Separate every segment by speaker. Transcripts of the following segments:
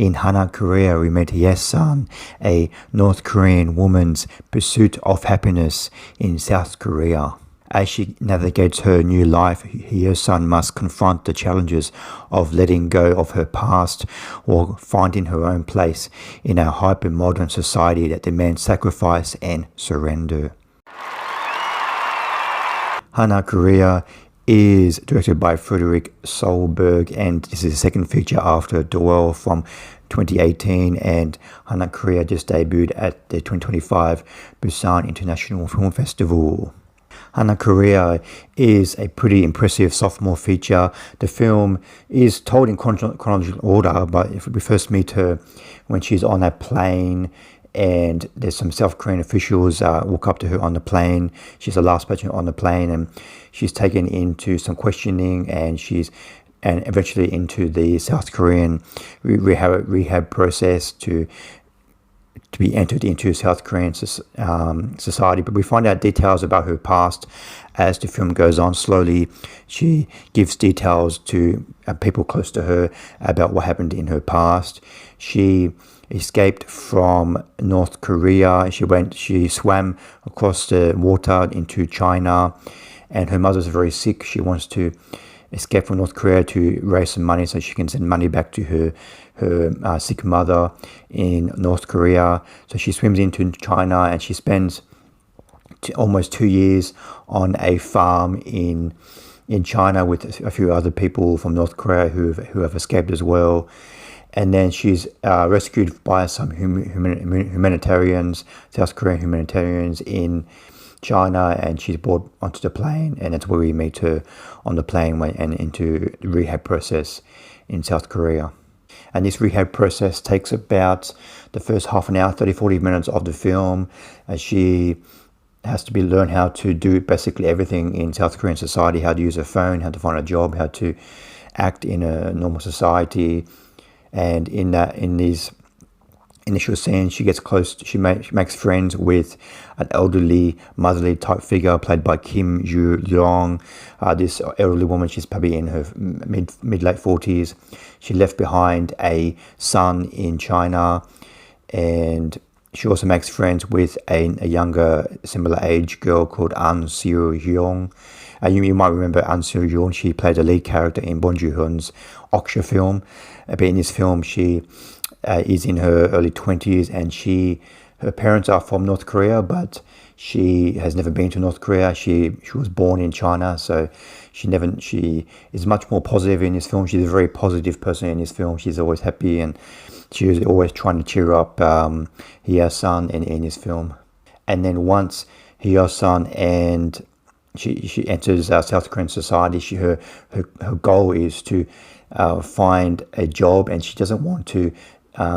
Speaker 1: In Hana Korea, we met Hyesun, a North Korean woman's pursuit of happiness in South Korea. As she navigates her new life, Hyesun must confront the challenges of letting go of her past or finding her own place in a hyper-modern society that demands sacrifice and surrender. Hana Korea is directed by Frederik Sølberg, and this is the second feature after Duel from 2018, and Hana Korea just debuted at the 2025 Busan International Film Festival. Hana Korea is a pretty impressive sophomore feature. The film is told in chronological order, but if we first meet her when she's on a plane, and there's some South Korean officials walk up to her on the plane. She's the last person on the plane, and she's taken into some questioning, and eventually into the South Korean rehab process to be entered into South Korean society. But we find out details about her past as the film goes on. Slowly she gives details to people close to her about what happened in her past. She escaped from North Korea. She swam across the water into China, and her mother's very sick. She wants to escape from North Korea to raise some money so she can send money back to her sick mother in North Korea. So she swims into China, and she spends almost 2 years on a farm in China with a few other people from North Korea who have escaped as well. And then she's rescued by some humanitarians, South Korean humanitarians in China, and she's brought onto the plane, and that's where we meet her on the plane and into the rehab process in South Korea. And this rehab process takes about the first half an hour, 30-40 minutes of the film, as she has to learn how to do basically everything in South Korean society, how to use a phone, how to find a job, how to act in a normal society. And in these initial scenes, she makes friends with an elderly, motherly type figure played by Kim Minha. This elderly woman, she's probably in her mid-late 40s. She left behind a son in China, and she also makes friends with a younger, similar age girl called An Seo-hyun. You might remember An Seo-hyun. She played the lead character in Bong Joon-ho's Oksha film. But in this film, she is in her early 20s, and her parents are from North Korea, but she has never been to North Korea. She was born in China, so she is much more positive in this film. She's a very positive person in this film. She's always happy, and she's always trying to cheer up Hyesun in this film. And then once Hyesun and she enters South Korean society, her goal is to find a job, and she doesn't want to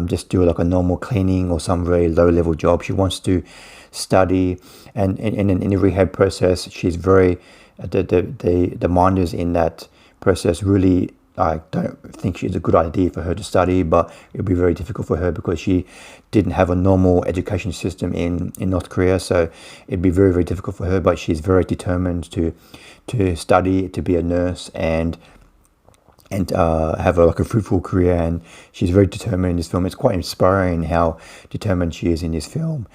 Speaker 1: just do like a normal cleaning or some very low-level job. She wants to study, and in the rehab process, she's very the minders in that process really don't think it's a good idea for her to study, but it'll be very difficult for her because she didn't have a normal education system in North Korea, so it'd be very, very difficult for her. But she's very determined to study, to be a nurse, and have a fruitful career, and she's very determined in this film. It's quite inspiring how determined she is in this film,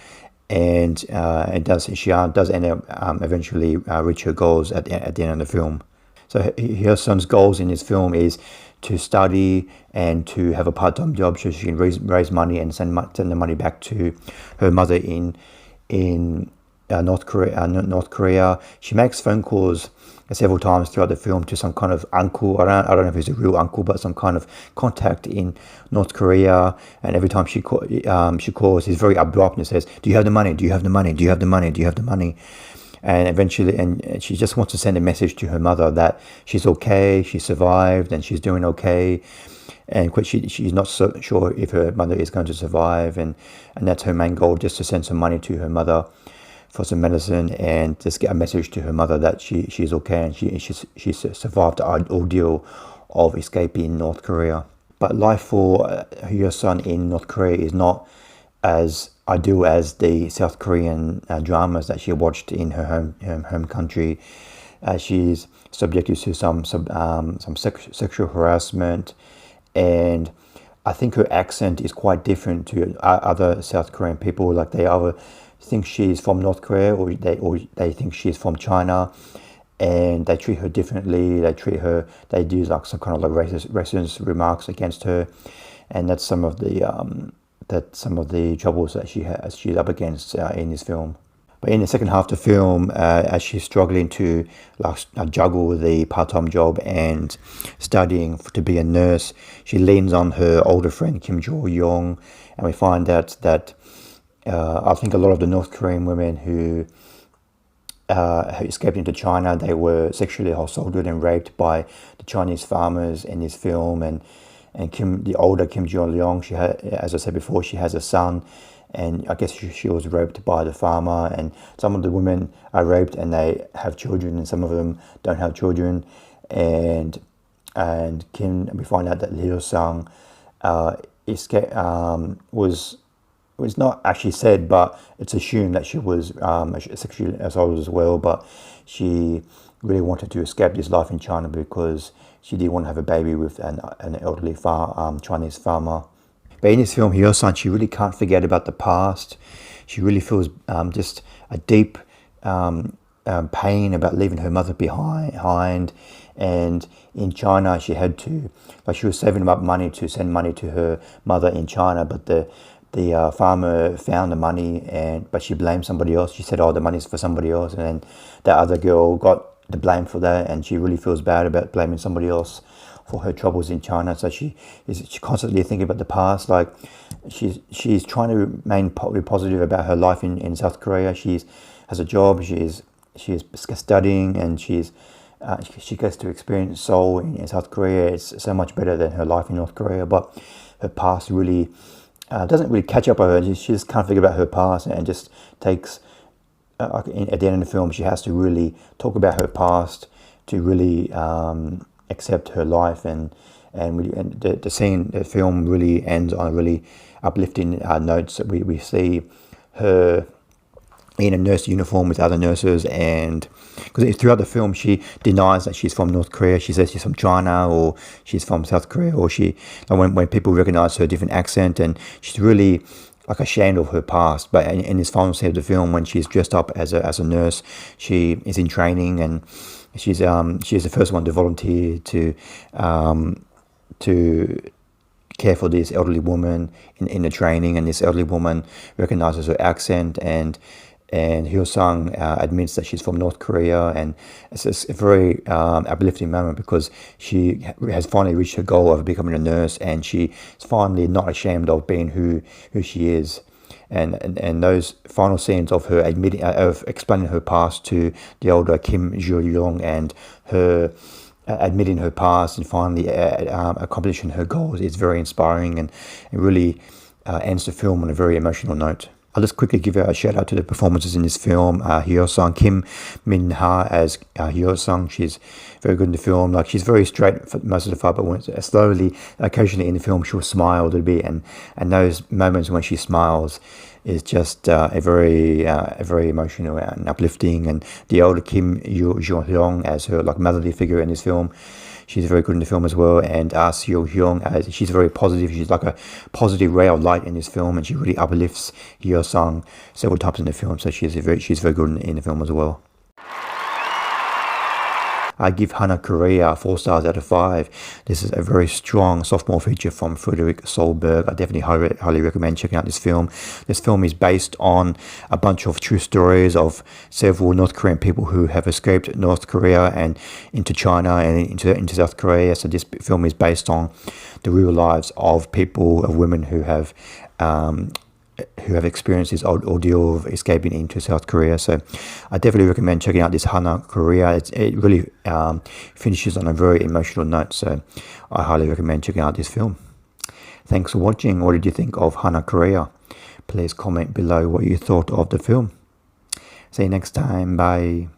Speaker 1: and she does end up eventually reach her goals at the end of the film. So her son's goals in this film is to study and to have a part-time job so she can raise money and send the money back to her mother in North Korea. She makes phone calls several times throughout the film to some kind of uncle. I don't know if he's a real uncle, but some kind of contact in North Korea. And every time she calls, he's very abrupt and says, "Do you have the money? Do you have the money? Do you have the money? Do you have the money?" And eventually, and she just wants to send a message to her mother that she's okay, she survived, and she's doing okay. And she's not so sure if her mother is going to survive, and that's her main goal, just to send some money to her mother for some medicine and just get a message to her mother that she's okay and she survived the ordeal of escaping North Korea. But life for Hyesun in North Korea is not as ideal as the South Korean dramas that she watched in her home country. She's subjected to some sexual harassment, and I think her accent is quite different to other South Korean people. Like they either think she's from North Korea, or they think she's from China, and they treat her differently. They do like some kind of like racist remarks against her, and that's some of the troubles that she's up against in this film. But in the second half of the film, as she's struggling to juggle the part-time job and studying to be a nurse, she leans on her older friend Kim Jo-young, and we find out that I think a lot of the North Korean women who escaped into China, they were sexually assaulted and raped by the Chinese farmers in this film. And the older Kim Jo-young, as I said before, she has a son, and I guess she was raped by the farmer. And some of the women are raped and they have children, and some of them don't have children. And Kim, we find out that Hyesun was not actually said, but it's assumed that she was sexually assaulted as well. But she really wanted to escape this life in China because she didn't want to have a baby with an elderly Chinese farmer. But in this film, Hyesun, she really can't forget about the past. She really feels just a deep pain about leaving her mother behind. And in China, she had to, she was saving up money to send money to her mother in China, but the farmer found the money, but she blamed somebody else. She said, "Oh, the money's for somebody else," and then that other girl got the blame for that, and she really feels bad about blaming somebody else for her troubles in China. So she's constantly thinking about the past. Like she's trying to remain positive about her life in South Korea. She has a job. She's studying, and she gets to experience Seoul in South Korea. It's so much better than her life in North Korea. But her past really doesn't really catch up with her. She just can't figure about her past, and just takes. At the end of the film, she has to really talk about her past to really accept her life, and the film really ends on a really uplifting notes. That we see her in a nurse uniform with other nurses, and because throughout the film she denies that she's from North Korea. She says she's from China or she's from South Korea, or when people recognize her different accent, and she's really ashamed of her past. But in this final scene of the film, when she's dressed up as a nurse, she is in training, and she's the first one to volunteer to care for this elderly woman in the training, and this elderly woman recognizes her accent, and Hyesun admits that she's from North Korea, and it's a very uplifting moment because she has finally reached her goal of becoming a nurse, and she's finally not ashamed of being who she is. And those final scenes of her explaining her past to the older Kim Jo-young, and her admitting her past and finally accomplishing her goals, is very inspiring, and it really ends the film on a very emotional note. I'll just quickly give a shout out to the performances in this film. Hyesun, Kim Minha as Hyesun, she's very good in the film. She's very straight for most of the fight, but when occasionally in the film, she'll smile a little bit, and those moments when she smiles is just a very emotional and uplifting. And the older Kim Jo-young as her motherly figure in this film, she's very good in the film as well. And Seo-hyung, she's very positive. She's like a positive ray of light in this film, and she really uplifts Hyesun several times in the film. So she's very good in the film as well. I give Hana Korea 4 stars out of 5. This is a very strong sophomore feature from Frederik Sølberg. I definitely highly recommend checking out this film. This film is based on a bunch of true stories of several North Korean people who have escaped North Korea and into China and into South Korea. So this film is based on the real lives of women who have experienced this ordeal of escaping into South Korea. So I definitely recommend checking out this Hana Korea. It really finishes on a very emotional note, so I highly recommend checking out this film. Thanks for watching. What did you think of Hana Korea? Please comment below what you thought of the film. See you next time. Bye.